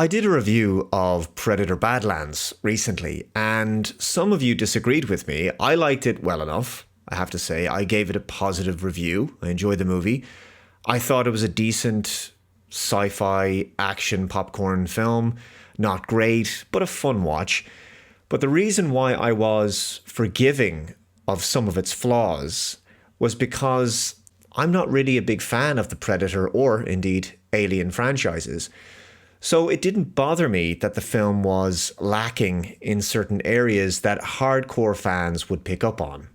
I did a review of Predator Badlands recently, and some of you disagreed with me. I liked it well enough, I have to say. I gave it a positive review. I enjoyed the movie. I thought it was a decent sci-fi action popcorn film. Not great, but a fun watch. But the reason why I was forgiving of some of its flaws was because I'm not really a big fan of the Predator or, indeed, Alien franchises. So it didn't bother me that the film was lacking in certain areas that hardcore fans would pick up on.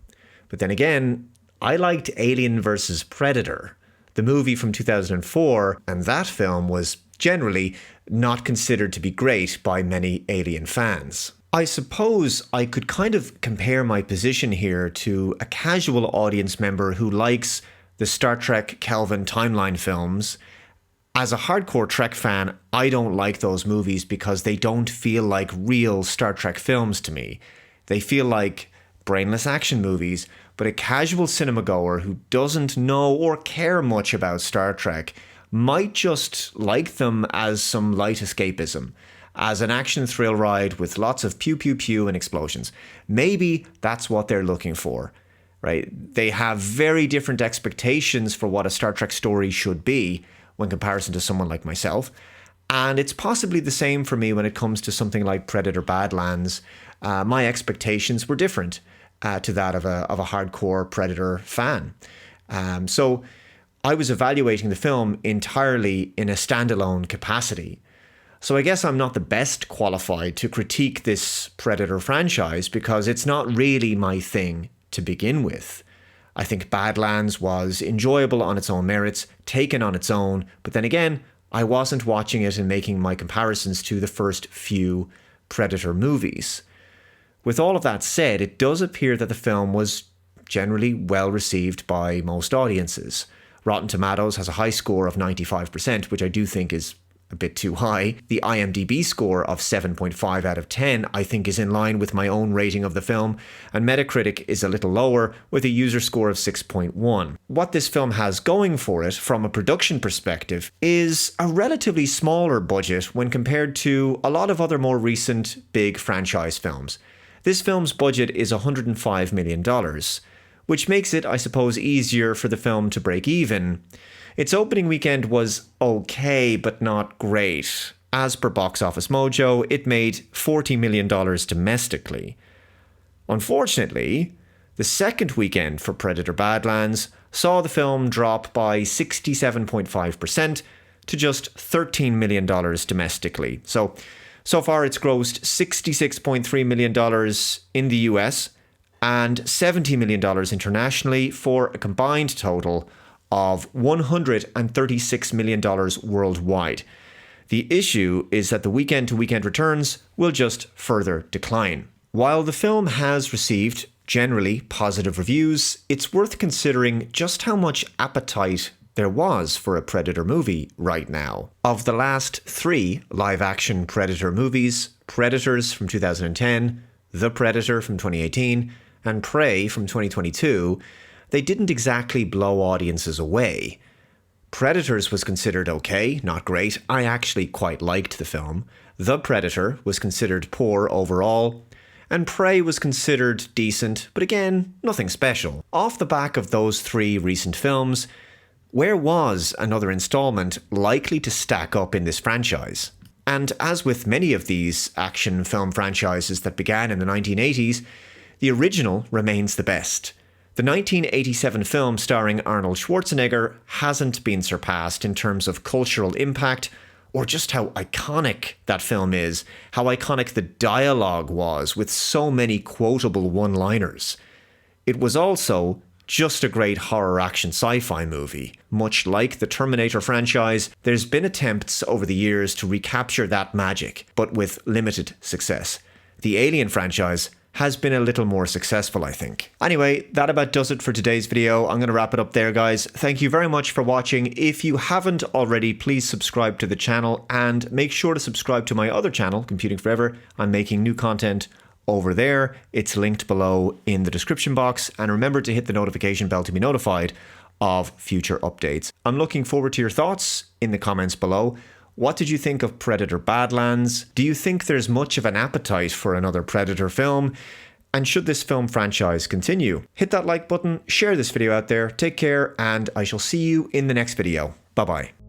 But then again, I liked Alien vs. Predator, the movie from 2004, and that film was generally not considered to be great by many Alien fans. I suppose I could kind of compare my position here to a casual audience member who likes the Star Trek Kelvin timeline films. As a hardcore Trek fan, I don't like those movies because they don't feel like real Star Trek films to me. They feel like brainless action movies, but a casual cinema goer who doesn't know or care much about Star Trek might just like them as some light escapism, as an action thrill ride with lots of pew pew pew and explosions. Maybe that's what they're looking for, right? They have very different expectations for what a Star Trek story should be when comparison to someone like myself. And it's possibly the same for me when it comes to something like Predator Badlands. My expectations were different to that of a hardcore Predator fan. So I was evaluating the film entirely in a standalone capacity. So I guess I'm not the best qualified to critique this Predator franchise because it's not really my thing to begin with. I think Badlands was enjoyable on its own merits, taken on its own, but then again, I wasn't watching it and making my comparisons to the first few Predator movies. With all of that said, it does appear that the film was generally well received by most audiences. Rotten Tomatoes has a high score of 95%, which I do think is a bit too high. The IMDb score of 7.5 out of 10 I think is in line with my own rating of the film, and Metacritic is a little lower with a user score of 6.1. What this film has going for it from a production perspective is a relatively smaller budget when compared to a lot of other more recent big franchise films. This film's budget is $105 million, which makes it, I suppose, easier for the film to break even. Its opening weekend was okay, but not great. As per Box Office Mojo, it made $40 million domestically. Unfortunately, the second weekend for Predator Badlands saw the film drop by 67.5% to just $13 million domestically. So far it's grossed $66.3 million in the US and $70 million internationally for a combined total of $136 million worldwide. The issue is that the weekend-to-weekend returns will just further decline. While the film has received generally positive reviews, it's worth considering just how much appetite there was for a Predator movie right now. Of the last three live-action Predator movies, Predators from 2010, The Predator from 2018, and Prey from 2022, they didn't exactly blow audiences away. Predators was considered okay, not great. I actually quite liked the film. The Predator was considered poor overall. And Prey was considered decent, but again, nothing special. Off the back of those three recent films, where was another installment likely to stack up in this franchise? And as with many of these action film franchises that began in the 1980s, the original remains the best. The 1987 film starring Arnold Schwarzenegger hasn't been surpassed in terms of cultural impact or just how iconic that film is, how iconic the dialogue was with so many quotable one-liners. It was also just a great horror action sci-fi movie. Much like the Terminator franchise, there's been attempts over the years to recapture that magic, but with limited success. The Alien franchise has been a little more successful, I think. Anyway, that about does it for today's video. I'm going to wrap it up there, guys. Thank you very much for watching. If you haven't already, please subscribe to the channel and make sure to subscribe to my other channel, Computing Forever. I'm making new content over there. It's linked below in the description box. And remember to hit the notification bell to be notified of future updates. I'm looking forward to your thoughts in the comments below. What did you think of Predator Badlands? Do you think there's much of an appetite for another Predator film? And should this film franchise continue? Hit that like button, share this video out there, take care, and I shall see you in the next video. Bye bye.